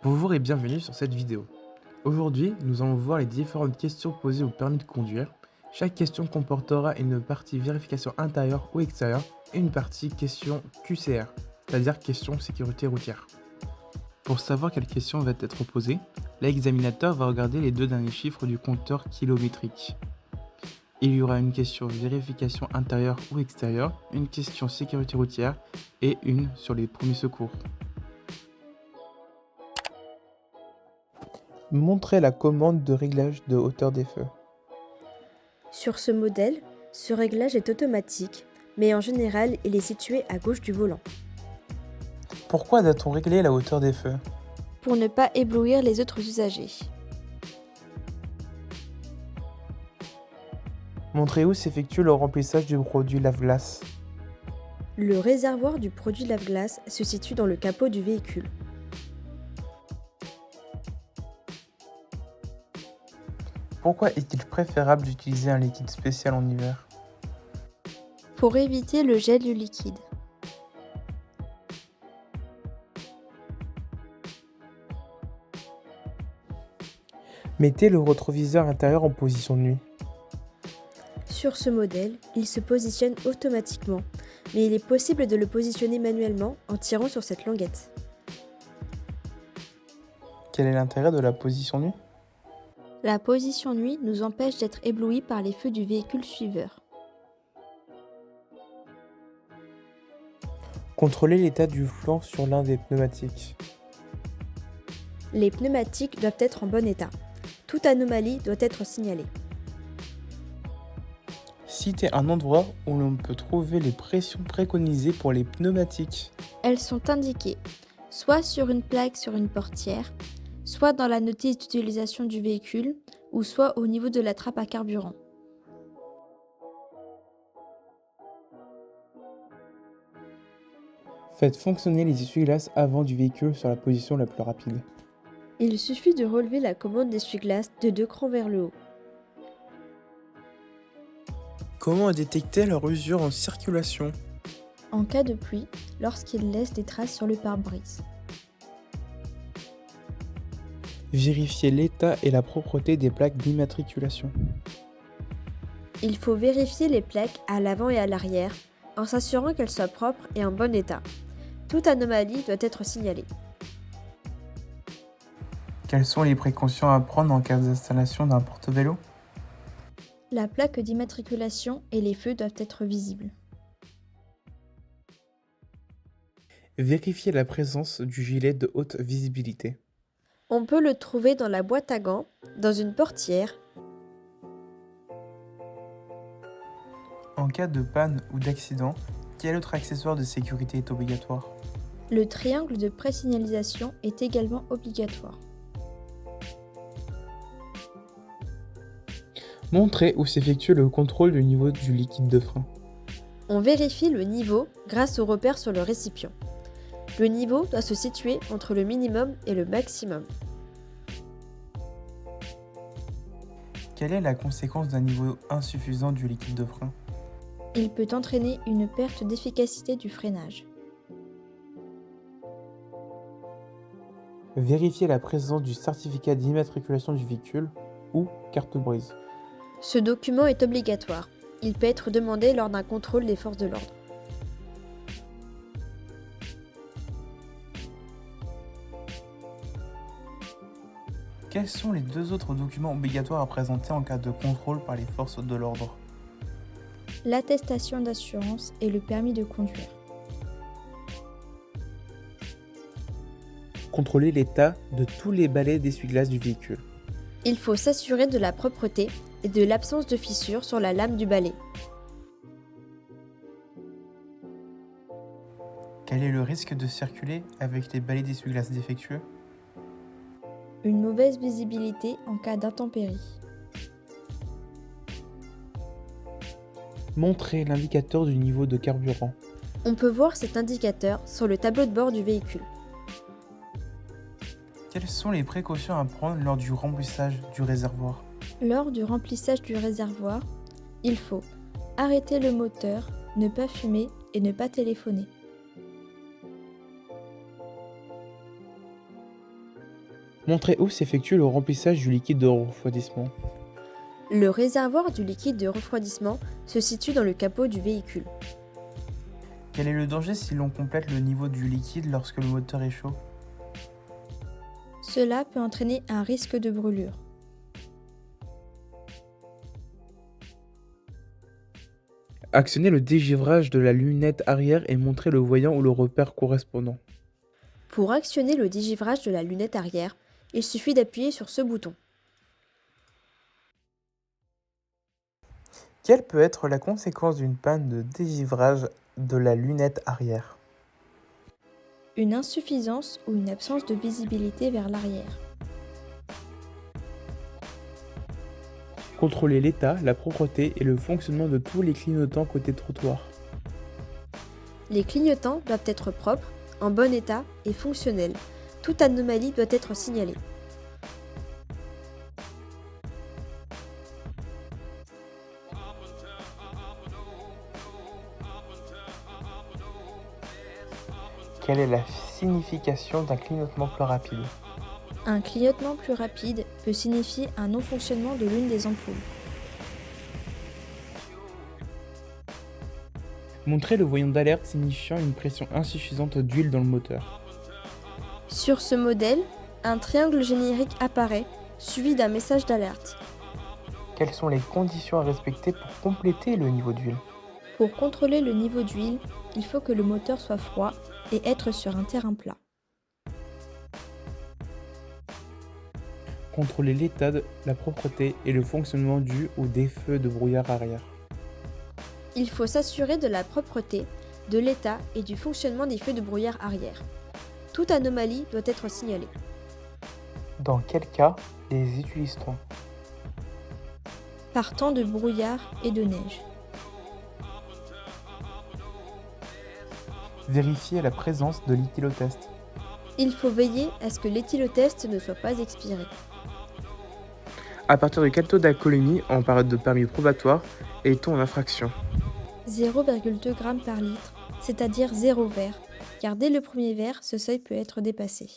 Bonjour et bienvenue sur cette vidéo. Aujourd'hui, nous allons voir les différentes questions posées au permis de conduire. Chaque question comportera une partie vérification intérieure ou extérieure et une partie question QCR, c'est-à-dire question sécurité routière. Pour savoir quelle question va être posée, l'examinateur va regarder les deux derniers chiffres du compteur kilométrique. Il y aura une question vérification intérieure ou extérieure, une question sécurité routière et une sur les premiers secours. Montrez la commande de réglage de hauteur des feux. Sur ce modèle, ce réglage est automatique, mais en général, il est situé à gauche du volant. Pourquoi doit-on régler la hauteur des feux? Pour ne pas éblouir les autres usagers. Montrez où s'effectue le remplissage du produit lave-glace. Le réservoir du produit lave-glace se situe dans le capot du véhicule. Pourquoi est-il préférable d'utiliser un liquide spécial en hiver? Pour éviter le gel du liquide. Mettez le rétroviseur intérieur en position de nuit. Sur ce modèle, il se positionne automatiquement, mais il est possible de le positionner manuellement en tirant sur cette languette. Quel est l'intérêt de la position nuit? La position nuit nous empêche d'être éblouis par les feux du véhicule suiveur. Contrôlez l'état du flanc sur l'un des pneumatiques. Les pneumatiques doivent être en bon état. Toute anomalie doit être signalée. Citez un endroit où l'on peut trouver les pressions préconisées pour les pneumatiques. Elles sont indiquées soit sur une plaque sur une portière, soit dans la notice d'utilisation du véhicule, ou soit au niveau de la trappe à carburant. Faites fonctionner les essuie-glaces avant du véhicule sur la position la plus rapide. Il suffit de relever la commande d'essuie-glace de 2 crans vers le haut. Comment détecter leur usure en circulation? En cas de pluie, lorsqu'il laisse des traces sur le pare-brise. Vérifiez l'état et la propreté des plaques d'immatriculation. Il faut vérifier les plaques à l'avant et à l'arrière en s'assurant qu'elles soient propres et en bon état. Toute anomalie doit être signalée. Quelles sont les précautions à prendre en cas d'installation d'un porte-vélo? La plaque d'immatriculation et les feux doivent être visibles. Vérifiez la présence du gilet de haute visibilité. On peut le trouver dans la boîte à gants, dans une portière. En cas de panne ou d'accident, quel autre accessoire de sécurité est obligatoire? Le triangle de présignalisation est également obligatoire. Montrez où s'effectue le contrôle du niveau du liquide de frein. On vérifie le niveau grâce au repère sur le récipient. Le niveau doit se situer entre le minimum et le maximum. Quelle est la conséquence d'un niveau insuffisant du liquide de frein? Il peut entraîner une perte d'efficacité du freinage. Vérifiez la présence du certificat d'immatriculation du véhicule ou carte brise. Ce document est obligatoire. Il peut être demandé lors d'un contrôle des forces de l'ordre. Quels sont les deux autres documents obligatoires à présenter en cas de contrôle par les forces de l'ordre? L'attestation d'assurance et le permis de conduire. Contrôlez l'état de tous les balais d'essuie-glace du véhicule. Il faut s'assurer de la propreté et de l'absence de fissures sur la lame du balai. Quel est le risque de circuler avec les balais d'essuie-glace défectueux? Une mauvaise visibilité en cas d'intempérie. Montrez l'indicateur du niveau de carburant. On peut voir cet indicateur sur le tableau de bord du véhicule. Quelles sont les précautions à prendre lors du remplissage du réservoir? Lors du remplissage du réservoir, il faut arrêter le moteur, ne pas fumer et ne pas téléphoner. Montrez où s'effectue le remplissage du liquide de refroidissement. Le réservoir du liquide de refroidissement se situe dans le capot du véhicule. Quel est le danger si l'on complète le niveau du liquide lorsque le moteur est chaud? Cela peut entraîner un risque de brûlure. Actionnez le dégivrage de la lunette arrière et montrez le voyant ou le repère correspondant. Pour actionner le dégivrage de la lunette arrière, il suffit d'appuyer sur ce bouton. Quelle peut être la conséquence d'une panne de dégivrage de la lunette arrière? Une insuffisance ou une absence de visibilité vers l'arrière. Contrôlez l'état, la propreté et le fonctionnement de tous les clignotants côté trottoir. Les clignotants doivent être propres, en bon état et fonctionnels. Toute anomalie doit être signalée. Quelle est la signification d'un clignotement plus rapide? Un clignotement plus rapide peut signifier un non-fonctionnement de l'une des ampoules. Montrez le voyant d'alerte signifiant une pression insuffisante d'huile dans le moteur. Sur ce modèle, un triangle générique apparaît, suivi d'un message d'alerte. Quelles sont les conditions à respecter pour compléter le niveau d'huile? Pour contrôler le niveau d'huile, il faut que le moteur soit froid et être sur un terrain plat. Contrôlez l'état, la propreté et le fonctionnement du ou des feux de brouillard arrière. Il faut s'assurer de la propreté, de l'état et du fonctionnement des feux de brouillard arrière. Toute anomalie doit être signalée. Dans quel cas les utilise-t-on? Par temps de brouillard et de neige. Vérifiez la présence de l'éthylotest. Il faut veiller à ce que l'éthylotest ne soit pas expiré. À partir de quel taux d'alcoolémie en période de permis probatoire est-on en infraction? 0,2 g par litre, c'est-à-dire 0 verre, car dès le premier verre, ce seuil peut être dépassé.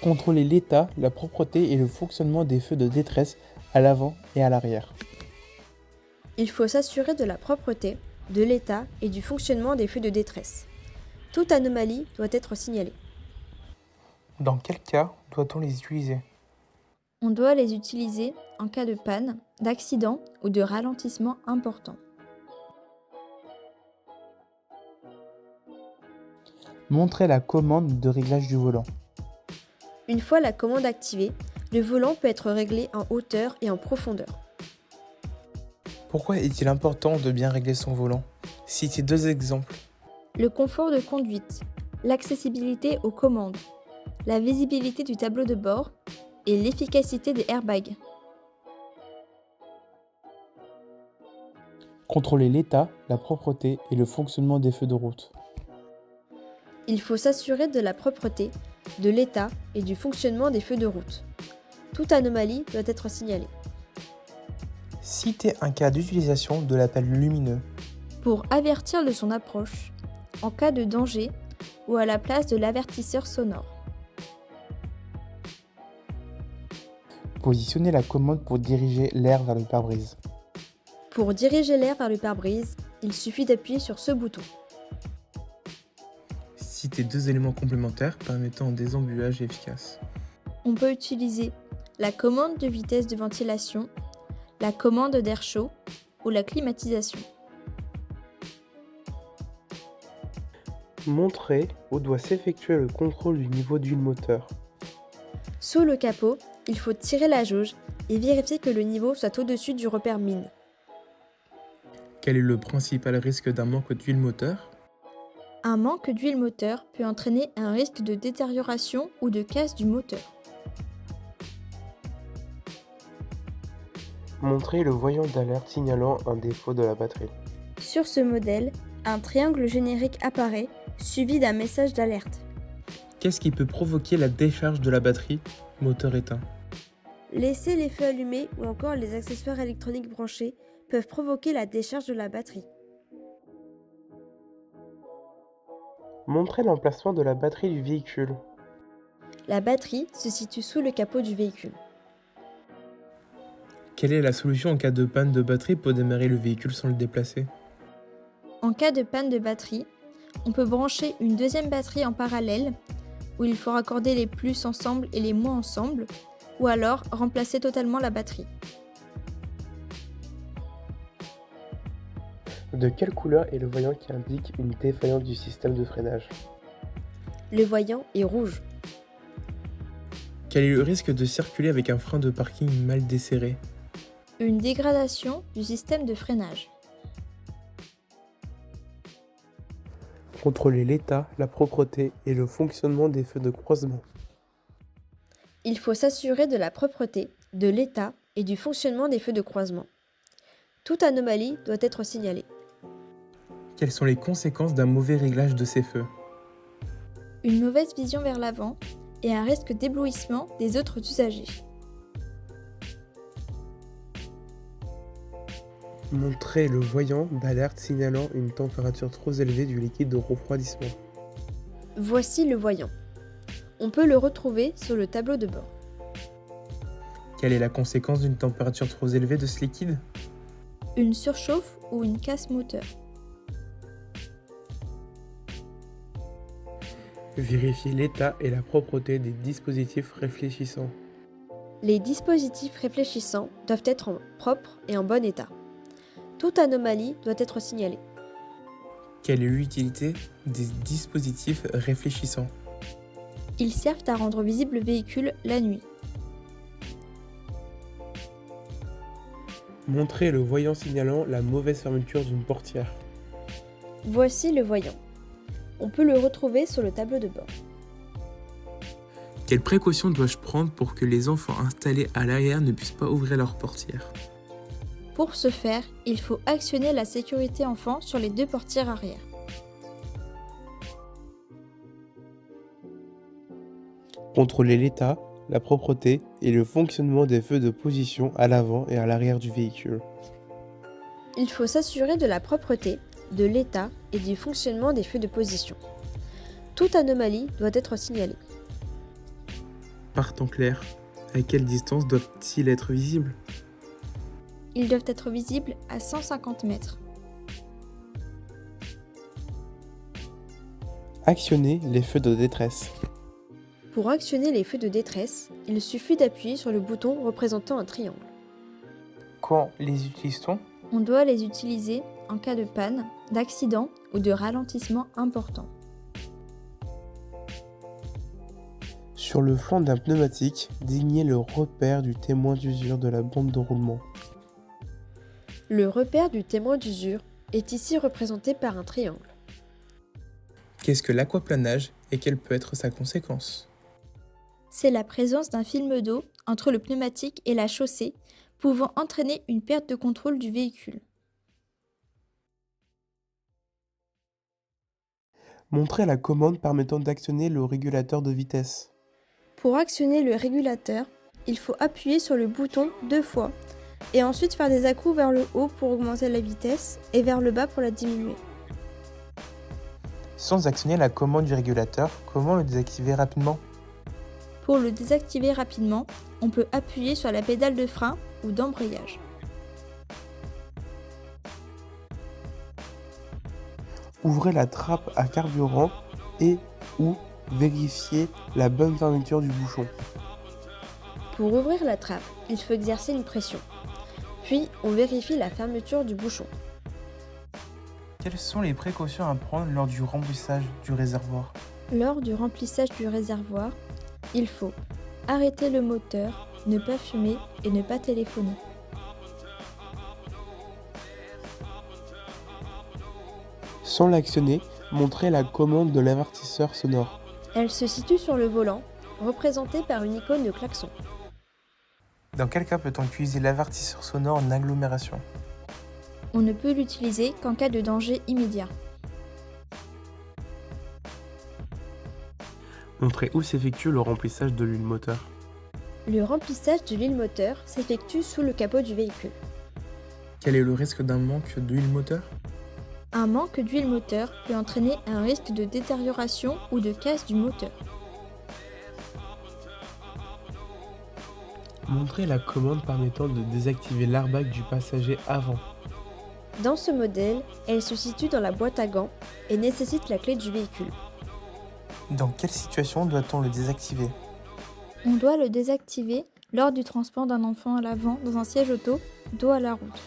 Contrôlez l'état, la propreté et le fonctionnement des feux de détresse à l'avant et à l'arrière. Il faut s'assurer de la propreté, de l'état et du fonctionnement des feux de détresse. Toute anomalie doit être signalée. Dans quel cas doit-on les utiliser? On doit les utiliser en cas de panne, d'accident ou de ralentissement important. Montrez la commande de réglage du volant. Une fois la commande activée, le volant peut être réglé en hauteur et en profondeur. Pourquoi est-il important de bien régler son volant? Citez 2 exemples. Le confort de conduite, l'accessibilité aux commandes, la visibilité du tableau de bord et l'efficacité des airbags. Contrôlez l'état, la propreté et le fonctionnement des feux de route. Il faut s'assurer de la propreté, de l'état et du fonctionnement des feux de route. Toute anomalie doit être signalée. Citez un cas d'utilisation de l'appel lumineux. Pour avertir de son approche, en cas de danger ou à la place de l'avertisseur sonore. Positionnez la commande pour diriger l'air vers le pare-brise. Pour diriger l'air vers le pare-brise, il suffit d'appuyer sur ce bouton. Citez 2 éléments complémentaires permettant un désembuage efficace. On peut utiliser la commande de vitesse de ventilation, la commande d'air chaud ou la climatisation. Montrez où doit s'effectuer le contrôle du niveau d'huile moteur. Sous le capot, il faut tirer la jauge et vérifier que le niveau soit au-dessus du repère mine. Quel est le principal risque d'un manque d'huile moteur? Un manque d'huile moteur peut entraîner un risque de détérioration ou de casse du moteur. Montrez le voyant d'alerte signalant un défaut de la batterie. Sur ce modèle, un triangle générique apparaît, suivi d'un message d'alerte. Qu'est-ce qui peut provoquer la décharge de la batterie, moteur éteint? Laisser les feux allumés ou encore les accessoires électroniques branchés peuvent provoquer la décharge de la batterie. Montrez l'emplacement de la batterie du véhicule. La batterie se situe sous le capot du véhicule. Quelle est la solution en cas de panne de batterie pour démarrer le véhicule sans le déplacer? En cas de panne de batterie, on peut brancher une deuxième batterie en parallèle, où il faut raccorder les plus ensemble et les moins ensemble, ou alors remplacer totalement la batterie. De quelle couleur est le voyant qui indique une défaillance du système de freinage? Le voyant est rouge. Quel est le risque de circuler avec un frein de parking mal desserré? Une dégradation du système de freinage. Contrôler l'état, la propreté et le fonctionnement des feux de croisement. Il faut s'assurer de la propreté, de l'état et du fonctionnement des feux de croisement. Toute anomalie doit être signalée. Quelles sont les conséquences d'un mauvais réglage de ces feux? Une mauvaise vision vers l'avant et un risque d'éblouissement des autres usagers. Montrez le voyant d'alerte signalant une température trop élevée du liquide de refroidissement. Voici le voyant. On peut le retrouver sur le tableau de bord. Quelle est la conséquence d'une température trop élevée de ce liquide? Une surchauffe ou une casse moteur. Vérifiez l'état et la propreté des dispositifs réfléchissants. Les dispositifs réfléchissants doivent être propres et en bon état. Toute anomalie doit être signalée. Quelle est l'utilité des dispositifs réfléchissants? Ils servent à rendre visible le véhicule la nuit. Montrez le voyant signalant la mauvaise fermeture d'une portière. Voici le voyant. On peut le retrouver sur le tableau de bord. Quelles précautions dois-je prendre pour que les enfants installés à l'arrière ne puissent pas ouvrir leur portière? Pour ce faire, il faut actionner la sécurité enfant sur les deux portières arrière. Contrôler l'état, la propreté et le fonctionnement des feux de position à l'avant et à l'arrière du véhicule. Il faut s'assurer de la propreté, de l'état et du fonctionnement des feux de position. Toute anomalie doit être signalée. Par temps clair, à quelle distance doivent-ils être visibles? Ils doivent être visibles à 150 mètres. Actionnez les feux de détresse. Pour actionner les feux de détresse, il suffit d'appuyer sur le bouton représentant un triangle. Quand les utilise-t-on? On doit les utiliser en cas de panne, d'accident ou de ralentissement important. Sur le flanc d'un pneumatique, désignez le repère du témoin d'usure de la bande de roulement. Le repère du témoin d'usure est ici représenté par un triangle. Qu'est-ce que l'aquaplanage et quelle peut être sa conséquence? C'est la présence d'un film d'eau entre le pneumatique et la chaussée, pouvant entraîner une perte de contrôle du véhicule. Montrez la commande permettant d'actionner le régulateur de vitesse. Pour actionner le régulateur, il faut appuyer sur le bouton 2 fois et ensuite faire des à-coups vers le haut pour augmenter la vitesse et vers le bas pour la diminuer. Sans actionner la commande du régulateur, comment le désactiver rapidement? Pour le désactiver rapidement, on peut appuyer sur la pédale de frein ou d'embrayage. Ouvrez la trappe à carburant et ou vérifiez la bonne fermeture du bouchon. Pour ouvrir la trappe, il faut exercer une pression. Puis, on vérifie la fermeture du bouchon. Quelles sont les précautions à prendre lors du remplissage du réservoir? Lors du remplissage du réservoir, il faut arrêter le moteur, ne pas fumer et ne pas téléphoner. Sans l'actionner, montrez la commande de l'avertisseur sonore. Elle se situe sur le volant, représentée par une icône de klaxon. Dans quel cas peut-on utiliser l'avertisseur sonore en agglomération? On ne peut l'utiliser qu'en cas de danger immédiat. Montrez où s'effectue le remplissage de l'huile moteur. Le remplissage de l'huile moteur s'effectue sous le capot du véhicule. Quel est le risque d'un manque d'huile moteur? Un manque d'huile moteur peut entraîner un risque de détérioration ou de casse du moteur. Montrez la commande permettant de désactiver l'airbag du passager avant. Dans ce modèle, elle se situe dans la boîte à gants et nécessite la clé du véhicule. Dans quelle situation doit-on le désactiver? On doit le désactiver lors du transport d'un enfant à l'avant dans un siège auto, dos à la route.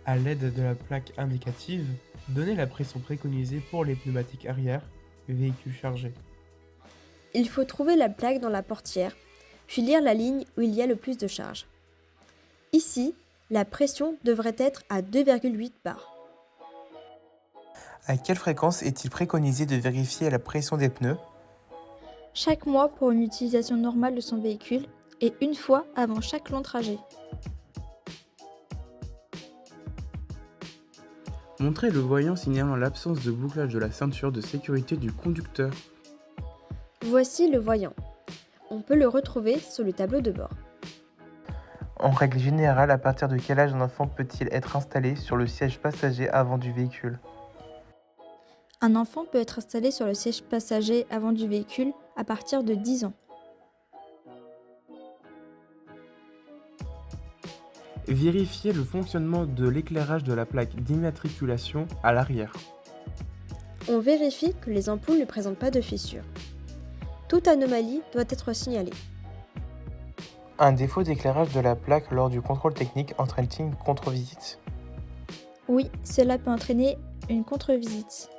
À l'aide de la plaque indicative, donnez la pression préconisée pour les pneumatiques arrière, véhicule chargé. Il faut trouver la plaque dans la portière, puis lire la ligne où il y a le plus de charge. Ici, la pression devrait être à 2,8 bars. À quelle fréquence est-il préconisé de vérifier la pression des pneus? Chaque mois pour une utilisation normale de son véhicule et une fois avant chaque long trajet. Montrez le voyant signalant l'absence de bouclage de la ceinture de sécurité du conducteur. Voici le voyant. On peut le retrouver sur le tableau de bord. En règle générale, à partir de quel âge un enfant peut-il être installé sur le siège passager avant du véhicule? Un enfant peut être installé sur le siège passager avant du véhicule à partir de 10 ans. Vérifiez le fonctionnement de l'éclairage de la plaque d'immatriculation à l'arrière. On vérifie que les ampoules ne présentent pas de fissures. Toute anomalie doit être signalée. Un défaut d'éclairage de la plaque lors du contrôle technique entraîne-t-il une contre-visite? Oui, cela peut entraîner une contre-visite.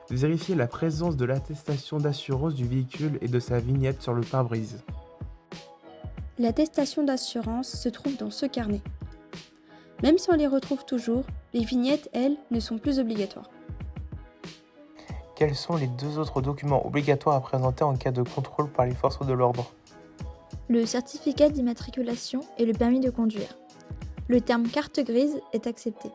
Vérifiez la présence de l'attestation d'assurance du véhicule et de sa vignette sur le pare-brise. L'attestation d'assurance se trouve dans ce carnet. Même si on les retrouve toujours, les vignettes, elles, ne sont plus obligatoires. Quels sont les deux autres documents obligatoires à présenter en cas de contrôle par les forces de l'ordre? Le certificat d'immatriculation et le permis de conduire. Le terme carte grise est accepté.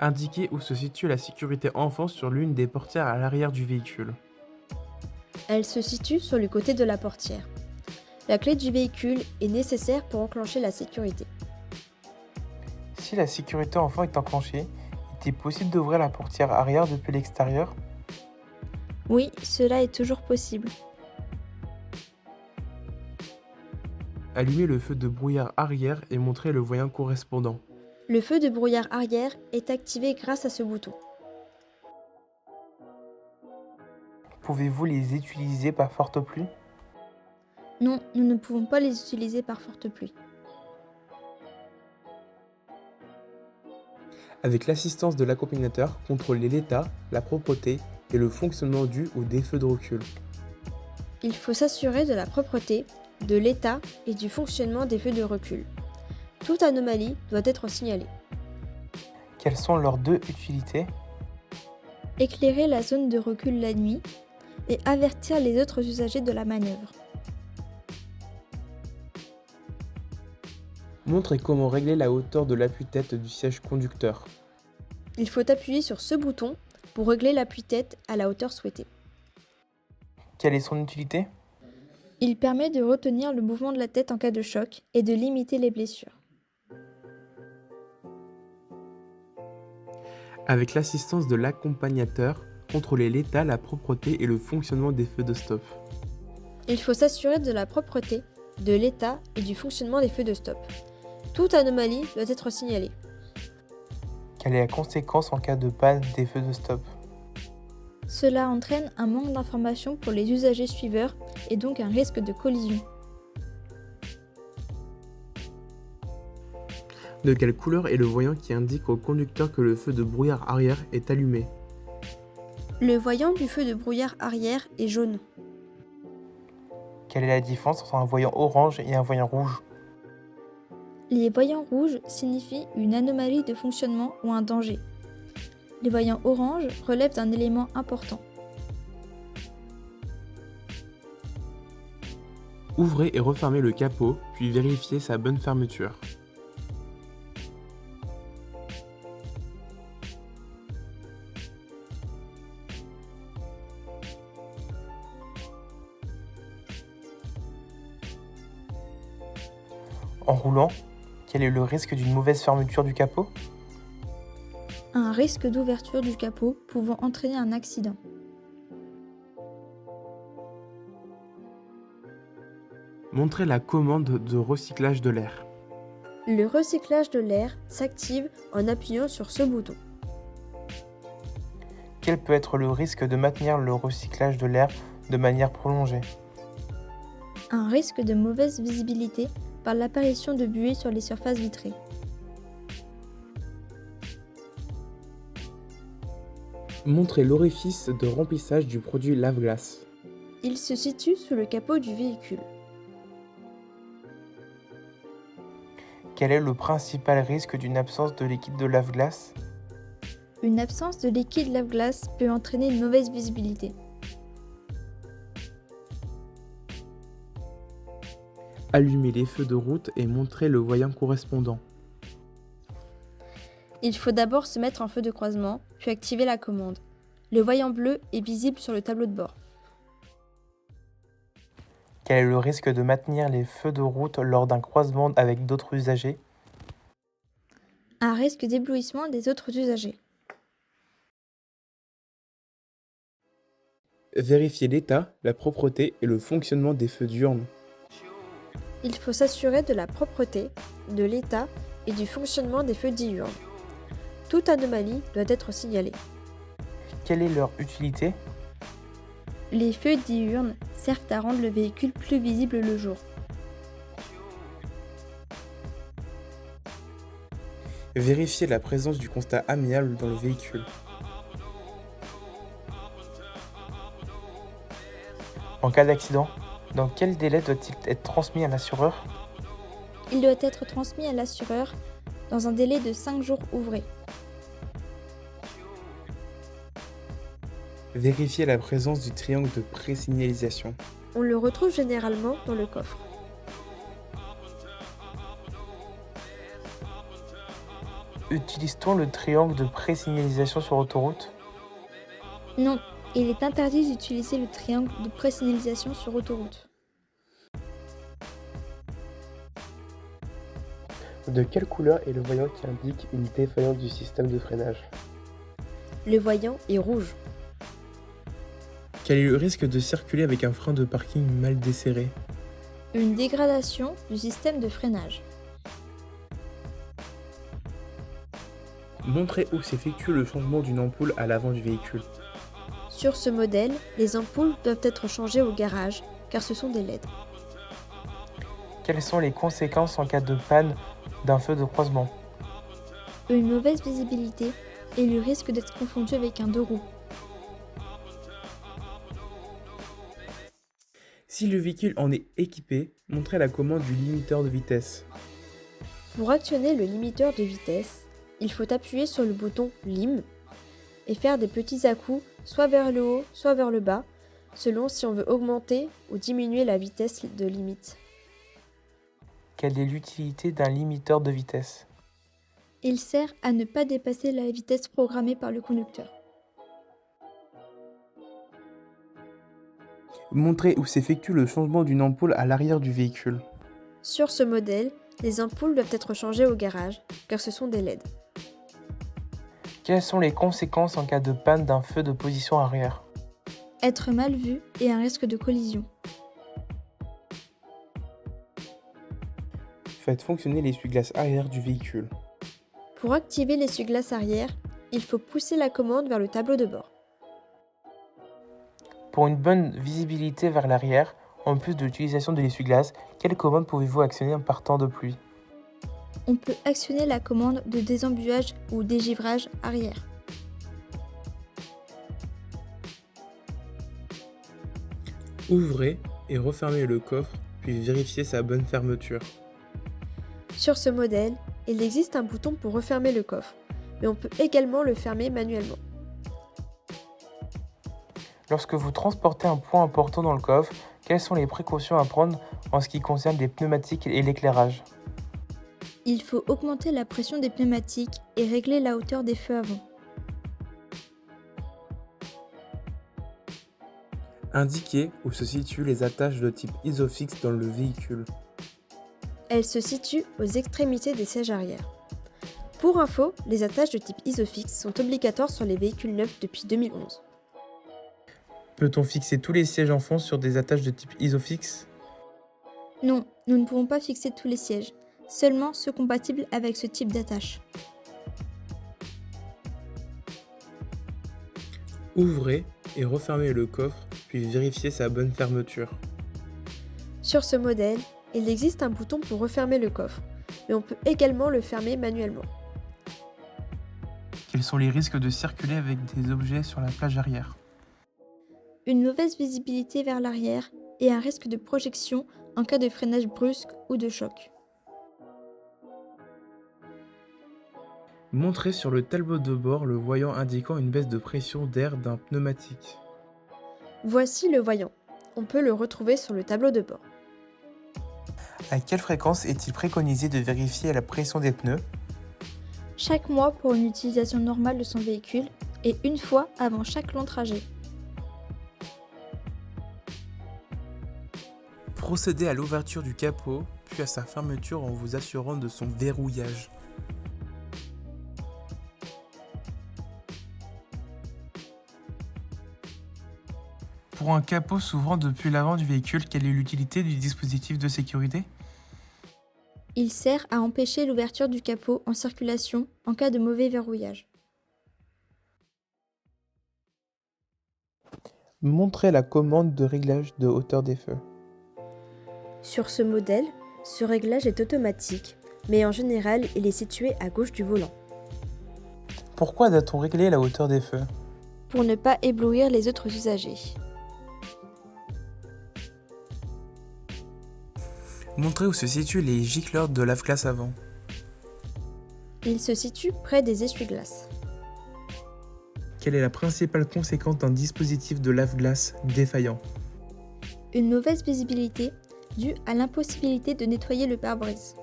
Indiquez où se situe la sécurité enfant sur l'une des portières à l'arrière du véhicule. Elle se situe sur le côté de la portière. La clé du véhicule est nécessaire pour enclencher la sécurité. Si la sécurité enfant est enclenchée, est-il possible d'ouvrir la portière arrière depuis l'extérieur? Oui, cela est toujours possible. Allumez le feu de brouillard arrière et montrez le voyant correspondant. Le feu de brouillard arrière est activé grâce à ce bouton. Pouvez-vous les utiliser par forte pluie? Non, nous ne pouvons pas les utiliser par forte pluie. Avec l'assistance de l'accompagnateur, contrôlez l'état, la propreté et le fonctionnement du ou des feux de recul. Il faut s'assurer de la propreté, de l'état et du fonctionnement des feux de recul. Toute anomalie doit être signalée. Quelles sont leurs deux utilités? Éclairer la zone de recul la nuit et avertir les autres usagers de la manœuvre. Montrez comment régler la hauteur de l'appui-tête du siège conducteur. Il faut appuyer sur ce bouton pour régler l'appui-tête à la hauteur souhaitée. Quelle est son utilité? Il permet de retenir le mouvement de la tête en cas de choc et de limiter les blessures. Avec l'assistance de l'accompagnateur, contrôlez l'état, la propreté et le fonctionnement des feux de stop. Il faut s'assurer de la propreté, de l'état et du fonctionnement des feux de stop. Toute anomalie doit être signalée. Quelle est la conséquence en cas de panne des feux de stop? Cela entraîne un manque d'information pour les usagers suiveurs et donc un risque de collision. De quelle couleur est le voyant qui indique au conducteur que le feu de brouillard arrière est allumé? Le voyant du feu de brouillard arrière est jaune. Quelle est la différence entre un voyant orange et un voyant rouge? Les voyants rouges signifient une anomalie de fonctionnement ou un danger. Les voyants orange relèvent d'un élément important. Ouvrez et refermez le capot, puis vérifiez sa bonne fermeture. En roulant, quel est le risque d'une mauvaise fermeture du capot? Un risque d'ouverture du capot pouvant entraîner un accident. Montrez la commande de recyclage de l'air. Le recyclage de l'air s'active en appuyant sur ce bouton. Quel peut être le risque de maintenir le recyclage de l'air de manière prolongée? Un risque de mauvaise visibilité par l'apparition de buées sur les surfaces vitrées. Montrez l'orifice de remplissage du produit lave-glace. Il se situe sous le capot du véhicule. Quel est le principal risque d'une absence de liquide de lave-glace? Une absence de liquide lave-glace peut entraîner une mauvaise visibilité. Allumez les feux de route et montrez le voyant correspondant. Il faut d'abord se mettre en feu de croisement, puis activer la commande. Le voyant bleu est visible sur le tableau de bord. Quel est le risque de maintenir les feux de route lors d'un croisement avec d'autres usagers? Un risque d'éblouissement des autres usagers. Vérifiez l'état, la propreté et le fonctionnement des feux diurnes. Il faut s'assurer de la propreté, de l'état et du fonctionnement des feux diurnes. Toute anomalie doit être signalée. Quelle est leur utilité? Les feux diurnes servent à rendre le véhicule plus visible le jour. Vérifiez la présence du constat amiable dans le véhicule. En cas d'accident, dans quel délai doit-il être transmis à l'assureur? Il doit être transmis à l'assureur dans un délai de 5 jours ouvrés. Vérifiez la présence du triangle de présignalisation. On le retrouve généralement dans le coffre. Utilise-t-on le triangle de présignalisation sur autoroute? Non, il est interdit d'utiliser le triangle de présignalisation sur autoroute. De quelle couleur est le voyant qui indique une défaillance du système de freinage? Le voyant est rouge. Quel est le risque de circuler avec un frein de parking mal desserré? Une dégradation du système de freinage. Montrez où s'effectue le changement d'une ampoule à l'avant du véhicule. Sur ce modèle, les ampoules doivent être changées au garage car ce sont des LED. Quelles sont les conséquences en cas de panne d'un feu de croisement? Une mauvaise visibilité et le risque d'être confondu avec un deux roues. Si le véhicule en est équipé, montrez la commande du limiteur de vitesse. Pour actionner le limiteur de vitesse, il faut appuyer sur le bouton Lim et faire des petits à-coups soit vers le haut, soit vers le bas, selon si on veut augmenter ou diminuer la vitesse de limite. Quelle est l'utilité d'un limiteur de vitesse? Il sert à ne pas dépasser la vitesse programmée par le conducteur. Montrez où s'effectue le changement d'une ampoule à l'arrière du véhicule. Sur ce modèle, les ampoules doivent être changées au garage, car ce sont des LED. Quelles sont les conséquences en cas de panne d'un feu de position arrière? Être mal vu et un risque de collision. Faites fonctionner l'essuie-glace arrière du véhicule. Pour activer l'essuie-glace arrière, il faut pousser la commande vers le tableau de bord. Pour une bonne visibilité vers l'arrière, en plus de l'utilisation de l'essuie-glace, quelle commande pouvez-vous actionner par temps de pluie? On peut actionner la commande de désembuage ou dégivrage arrière. Ouvrez et refermez le coffre, puis vérifiez sa bonne fermeture. Sur ce modèle, il existe un bouton pour refermer le coffre, mais on peut également le fermer manuellement. Lorsque vous transportez un poids important dans le coffre, quelles sont les précautions à prendre en ce qui concerne les pneumatiques et l'éclairage? Il faut augmenter la pression des pneumatiques et régler la hauteur des feux avant. Indiquez où se situent les attaches de type Isofix dans le véhicule. Elle se situe aux extrémités des sièges arrière. Pour info, les attaches de type Isofix sont obligatoires sur les véhicules neufs depuis 2011. Peut-on fixer tous les sièges enfants sur des attaches de type Isofix? Non, nous ne pouvons pas fixer tous les sièges, seulement ceux compatibles avec ce type d'attache. Ouvrez et refermez le coffre, puis vérifiez sa bonne fermeture. Sur ce modèle, il existe un bouton pour refermer le coffre, mais on peut également le fermer manuellement. Quels sont les risques de circuler avec des objets sur la plage arrière? Une mauvaise visibilité vers l'arrière et un risque de projection en cas de freinage brusque ou de choc. Montrez sur le tableau de bord le voyant indiquant une baisse de pression d'air d'un pneumatique. Voici le voyant. On peut le retrouver sur le tableau de bord. À quelle fréquence est-il préconisé de vérifier la pression des pneus? Chaque mois pour une utilisation normale de son véhicule et une fois avant chaque long trajet. Procédez à l'ouverture du capot, puis à sa fermeture en vous assurant de son verrouillage. Pour un capot s'ouvrant depuis l'avant du véhicule, quelle est l'utilité du dispositif de sécurité? Il sert à empêcher l'ouverture du capot en circulation en cas de mauvais verrouillage. Montrez la commande de réglage de hauteur des feux. Sur ce modèle, ce réglage est automatique, mais en général, il est situé à gauche du volant. Pourquoi doit-on régler la hauteur des feux? Pour ne pas éblouir les autres usagers. Montrez où se situent les gicleurs de lave-glace avant. Il se situe près des essuie-glaces. Quelle est la principale conséquence d'un dispositif de lave-glace défaillant? Une mauvaise visibilité due à l'impossibilité de nettoyer le pare-brise.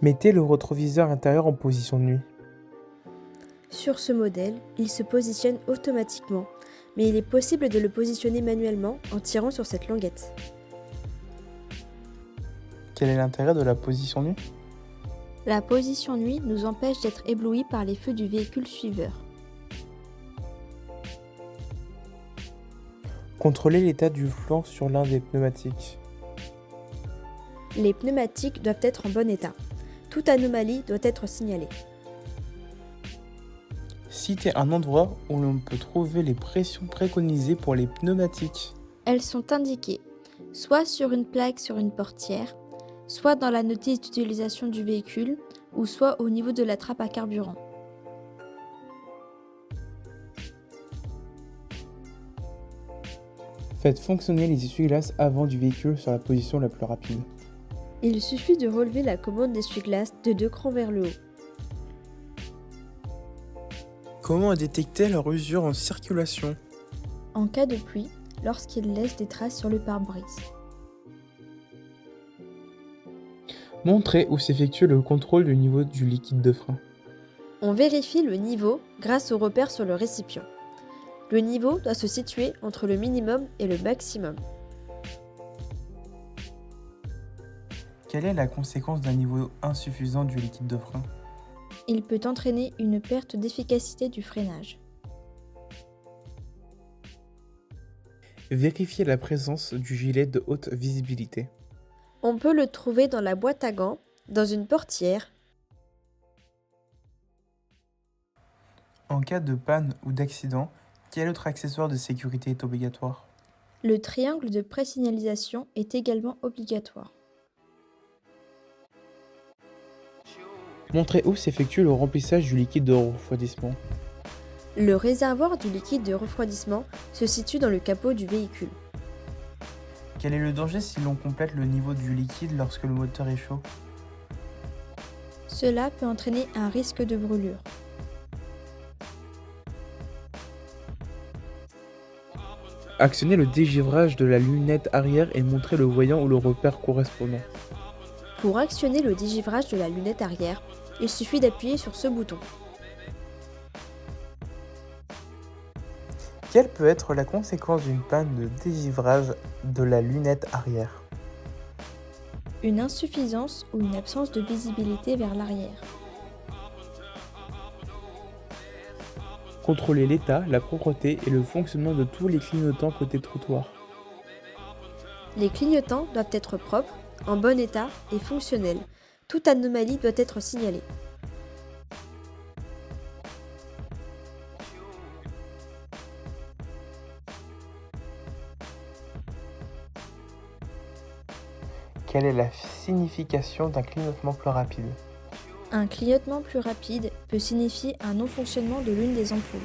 Mettez le rétroviseur intérieur en position de nuit. Sur ce modèle, il se positionne automatiquement, mais il est possible de le positionner manuellement en tirant sur cette languette. Quel est l'intérêt de la position nue? La position nuit nous empêche d'être éblouis par les feux du véhicule suiveur. Contrôlez l'état du flanc sur l'un des pneumatiques. Les pneumatiques doivent être en bon état. Toute anomalie doit être signalée. Citez un endroit où l'on peut trouver les pressions préconisées pour les pneumatiques. Elles sont indiquées, soit sur une plaque sur une portière, soit dans la notice d'utilisation du véhicule, ou soit au niveau de la trappe à carburant. Faites fonctionner les essuie-glaces avant du véhicule sur la position la plus rapide. Il suffit de relever la commande d'essuie-glace de 2 crans vers le haut. Comment détecter leur usure en circulation? En cas de pluie, lorsqu'il laisse des traces sur le pare-brise. Montrez où s'effectue le contrôle du niveau du liquide de frein. On vérifie le niveau grâce au repère sur le récipient. Le niveau doit se situer entre le minimum et le maximum. Quelle est la conséquence d'un niveau insuffisant du liquide de frein? Il peut entraîner une perte d'efficacité du freinage. Vérifiez la présence du gilet de haute visibilité. On peut le trouver dans la boîte à gants, dans une portière. En cas de panne ou d'accident, quel autre accessoire de sécurité est obligatoire? Le triangle de présignalisation est également obligatoire. Montrez où s'effectue le remplissage du liquide de refroidissement. Le réservoir du liquide de refroidissement se situe dans le capot du véhicule. Quel est le danger si l'on complète le niveau du liquide lorsque le moteur est chaud? Cela peut entraîner un risque de brûlure. Actionnez le dégivrage de la lunette arrière et montrez le voyant ou le repère correspondant. Pour actionner le dégivrage de la lunette arrière, il suffit d'appuyer sur ce bouton. Quelle peut être la conséquence d'une panne de dégivrage de la lunette arrière? Une insuffisance ou une absence de visibilité vers l'arrière. Contrôler l'état, la propreté et le fonctionnement de tous les clignotants côté trottoir. Les clignotants doivent être propres, en bon état et fonctionnels. Toute anomalie doit être signalée. Quelle est la signification d'un clignotement plus rapide? Un clignotement plus rapide peut signifier un non-fonctionnement de l'une des ampoules.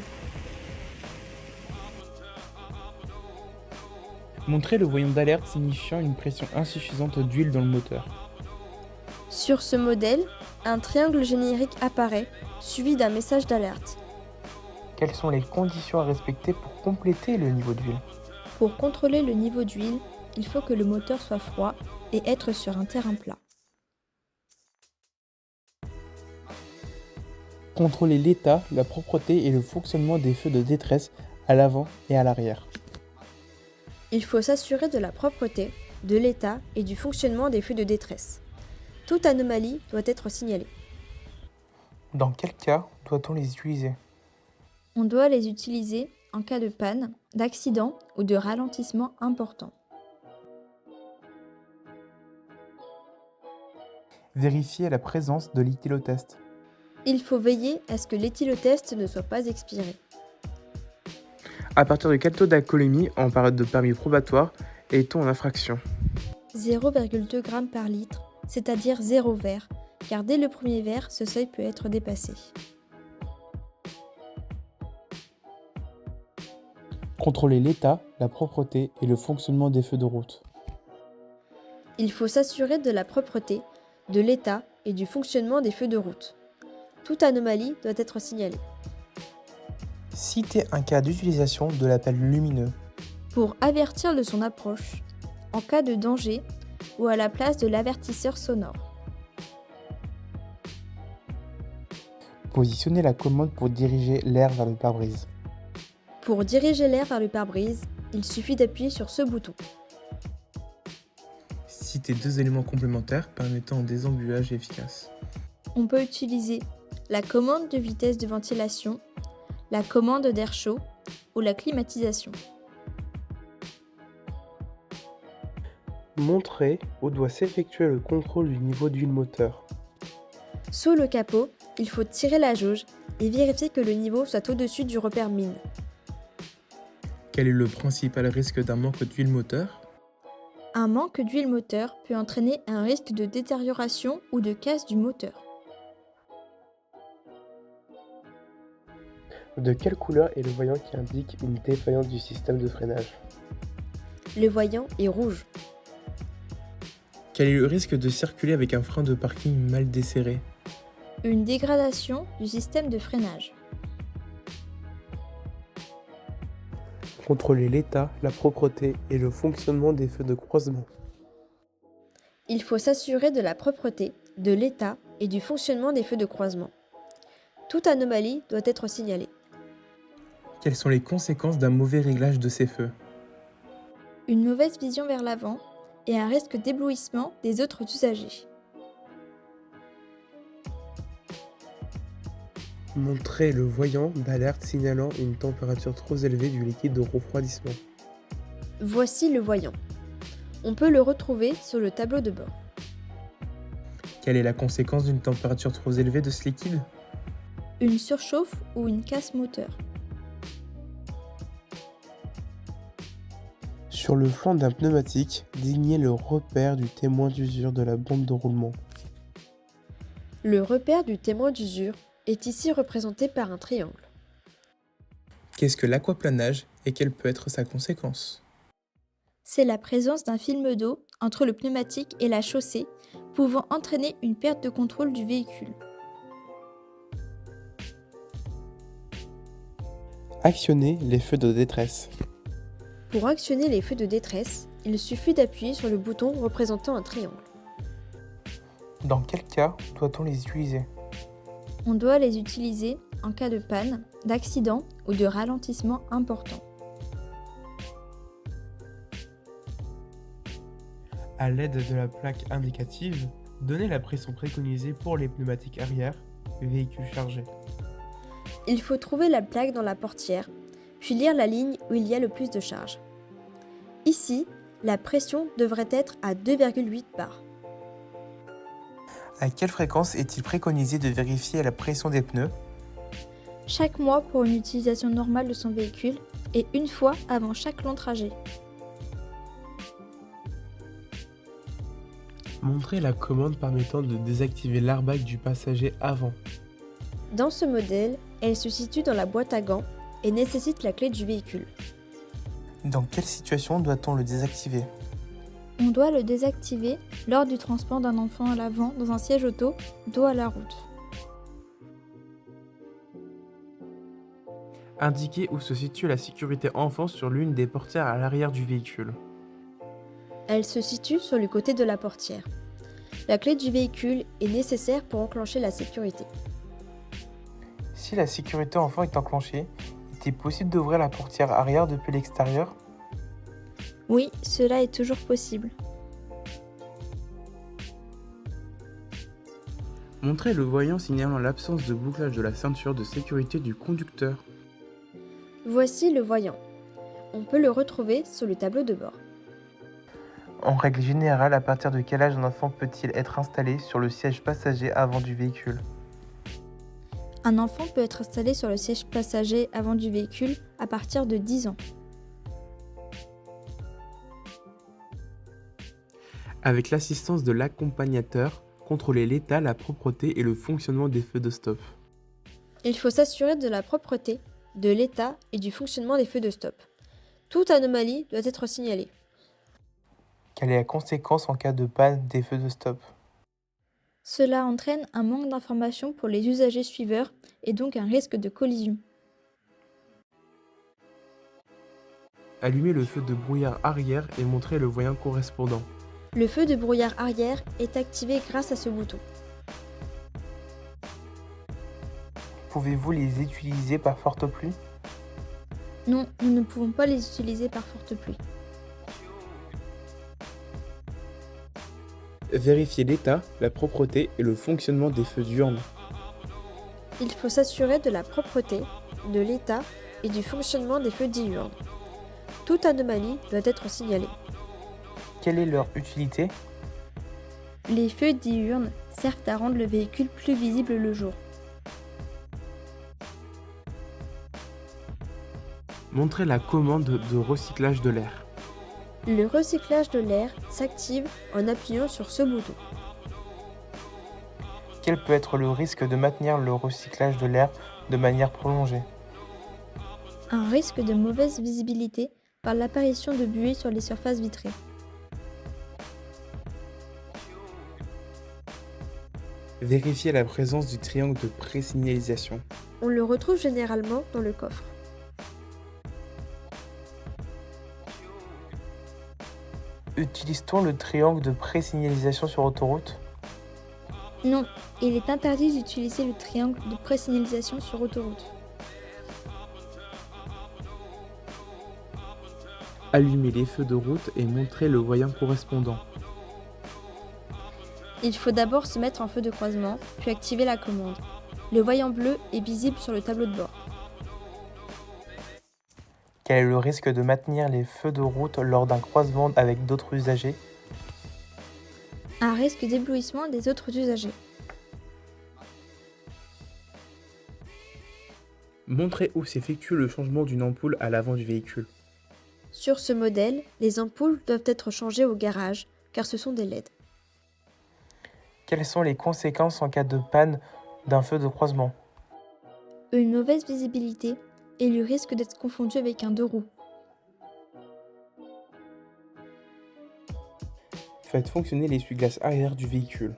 Montrer le voyant d'alerte signifiant une pression insuffisante d'huile dans le moteur. Sur ce modèle, un triangle générique apparaît, suivi d'un message d'alerte. Quelles sont les conditions à respecter pour compléter le niveau d'huile? Pour contrôler le niveau d'huile, il faut que le moteur soit froid et être sur un terrain plat. Contrôler l'état, la propreté et le fonctionnement des feux de détresse à l'avant et à l'arrière. Il faut s'assurer de la propreté, de l'état et du fonctionnement des feux de détresse. Toute anomalie doit être signalée. Dans quel cas doit-on les utiliser? On doit les utiliser en cas de panne, d'accident ou de ralentissement important. Vérifier la présence de l'éthylotest. Il faut veiller à ce que l'éthylotest ne soit pas expiré. À partir de quel taux d'alcoolémie en période de permis probatoire est-on en infraction? 0,2 g par litre, c'est-à-dire 0 verre, car dès le premier verre, ce seuil peut être dépassé. Contrôler l'état, la propreté et le fonctionnement des feux de route. Il faut s'assurer de la propreté, de l'état et du fonctionnement des feux de route. Toute anomalie doit être signalée. Citez un cas d'utilisation de l'appel lumineux. Pour avertir de son approche, en cas de danger ou à la place de l'avertisseur sonore. Positionnez la commande pour diriger l'air vers le pare-brise. Pour diriger l'air vers le pare-brise, il suffit d'appuyer sur ce bouton. Citez 2 éléments complémentaires permettant un désembuyage efficace. On peut utiliser la commande de vitesse de ventilation, la commande d'air chaud ou la climatisation. Montrez où doit s'effectuer le contrôle du niveau d'huile moteur. Sous le capot, il faut tirer la jauge et vérifier que le niveau soit au-dessus du repère mine. Quel est le principal risque d'un manque d'huile moteur? Un manque d'huile moteur peut entraîner un risque de détérioration ou de casse du moteur. De quelle couleur est le voyant qui indique une défaillance du système de freinage? Le voyant est rouge. Quel est le risque de circuler avec un frein de parking mal desserré? Une dégradation du système de freinage. Contrôler l'état, la propreté et le fonctionnement des feux de croisement. Il faut s'assurer de la propreté, de l'état et du fonctionnement des feux de croisement. Toute anomalie doit être signalée. Quelles sont les conséquences d'un mauvais réglage de ces feux? Une mauvaise vision vers l'avant et un risque d'éblouissement des autres usagers. Montrez le voyant d'alerte signalant une température trop élevée du liquide de refroidissement. Voici le voyant. On peut le retrouver sur le tableau de bord. Quelle est la conséquence d'une température trop élevée de ce liquide? Une surchauffe ou une casse moteur. Sur le flanc d'un pneumatique, désignez le repère du témoin d'usure de la bombe de roulement. Le repère du témoin d'usure est ici représenté par un triangle. Qu'est-ce que l'aquaplanage et quelle peut être sa conséquence? C'est la présence d'un film d'eau entre le pneumatique et la chaussée, pouvant entraîner une perte de contrôle du véhicule. Actionnez les feux de détresse. Pour actionner les feux de détresse, il suffit d'appuyer sur le bouton représentant un triangle. Dans quel cas doit-on les utiliser? On doit les utiliser en cas de panne, d'accident ou de ralentissement important. À l'aide de la plaque indicative, donnez la pression préconisée pour les pneumatiques arrière, véhicule chargé. Il faut trouver la plaque dans la portière, puis lire la ligne où il y a le plus de charge. Ici, la pression devrait être à 2,8 bars. À quelle fréquence est-il préconisé de vérifier la pression des pneus? Chaque mois pour une utilisation normale de son véhicule et une fois avant chaque long trajet. Montrez la commande permettant de désactiver l'airbag du passager avant. Dans ce modèle, elle se situe dans la boîte à gants et nécessite la clé du véhicule. Dans quelle situation doit-on le désactiver? On doit le désactiver lors du transport d'un enfant à l'avant dans un siège auto, dos à la route. Indiquez où se situe la sécurité enfant sur l'une des portières à l'arrière du véhicule. Elle se situe sur le côté de la portière. La clé du véhicule est nécessaire pour enclencher la sécurité. Si la sécurité enfant est enclenchée, est-il possible d'ouvrir la portière arrière depuis l'extérieur? Oui, cela est toujours possible. Montrez le voyant signalant l'absence de bouclage de la ceinture de sécurité du conducteur. Voici le voyant. On peut le retrouver sur le tableau de bord. En règle générale, à partir de quel âge un enfant peut-il être installé sur le siège passager avant du véhicule? Un enfant peut être installé sur le siège passager avant du véhicule à partir de 10 ans. Avec l'assistance de l'accompagnateur, contrôlez l'état, la propreté et le fonctionnement des feux de stop. Il faut s'assurer de la propreté, de l'état et du fonctionnement des feux de stop. Toute anomalie doit être signalée. Quelle est la conséquence en cas de panne des feux de stop? Cela entraîne un manque d'information pour les usagers suiveurs et donc un risque de collision. Allumez le feu de brouillard arrière et montrez le voyant correspondant. Le feu de brouillard arrière est activé grâce à ce bouton. Pouvez-vous les utiliser par forte pluie? Non, nous ne pouvons pas les utiliser par forte pluie. Vérifiez l'état, la propreté et le fonctionnement des feux diurnes. Il faut s'assurer de la propreté, de l'état et du fonctionnement des feux diurnes. Toute anomalie doit être signalée. Quelle est leur utilité? Les feux diurnes servent à rendre le véhicule plus visible le jour. Montrez la commande de recyclage de l'air. Le recyclage de l'air s'active en appuyant sur ce bouton. Quel peut être le risque de maintenir le recyclage de l'air de manière prolongée? Un risque de mauvaise visibilité par l'apparition de buées sur les surfaces vitrées. Vérifiez la présence du triangle de pré-signalisation. On le retrouve généralement dans le coffre. Utilise-t-on le triangle de pré-signalisation sur autoroute? Non, il est interdit d'utiliser le triangle de pré-signalisation sur autoroute. Allumez les feux de route et montrez le voyant correspondant. Il faut d'abord se mettre en feu de croisement, puis activer la commande. Le voyant bleu est visible sur le tableau de bord. Quel est le risque de maintenir les feux de route lors d'un croisement avec d'autres usagers? Un risque d'éblouissement des autres usagers. Montrez où s'effectue le changement d'une ampoule à l'avant du véhicule. Sur ce modèle, les ampoules doivent être changées au garage, car ce sont des LED. Quelles sont les conséquences en cas de panne d'un feu de croisement? Une mauvaise visibilité et le risque d'être confondu avec un deux roues. Faites fonctionner l'essuie-glace arrière du véhicule.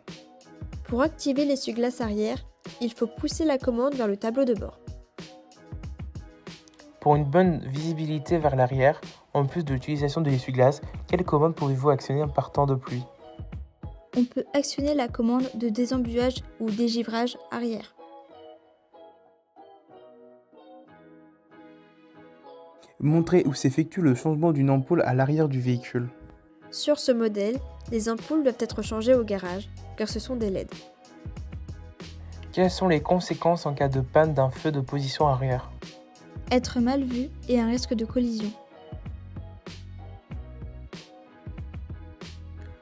Pour activer l'essuie-glace arrière, il faut pousser la commande vers le tableau de bord. Pour une bonne visibilité vers l'arrière, en plus de l'utilisation de l'essuie-glace, quelle commande pouvez-vous actionner par temps de pluie? On peut actionner la commande de désembuage ou dégivrage arrière. Montrez où s'effectue le changement d'une ampoule à l'arrière du véhicule. Sur ce modèle, les ampoules doivent être changées au garage, car ce sont des LED. Quelles sont les conséquences en cas de panne d'un feu de position arrière? Être mal vu et un risque de collision.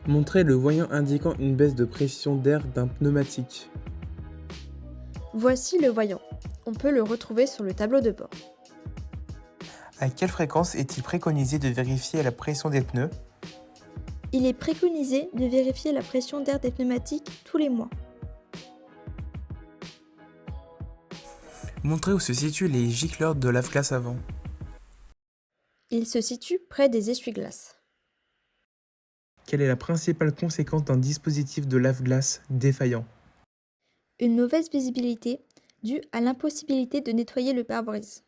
Montrer le voyant indiquant une baisse de pression d'air d'un pneumatique. Voici le voyant. On peut le retrouver sur le tableau de bord. À quelle fréquence est-il préconisé de vérifier la pression des pneus? Il est préconisé de vérifier la pression d'air des pneumatiques tous les mois. Montrer où se situent les gicleurs de lave-glace avant. Il se situe près des essuie-glaces. Quelle est la principale conséquence d'un dispositif de lave-glace défaillant? Une mauvaise visibilité due à l'impossibilité de nettoyer le pare-brise.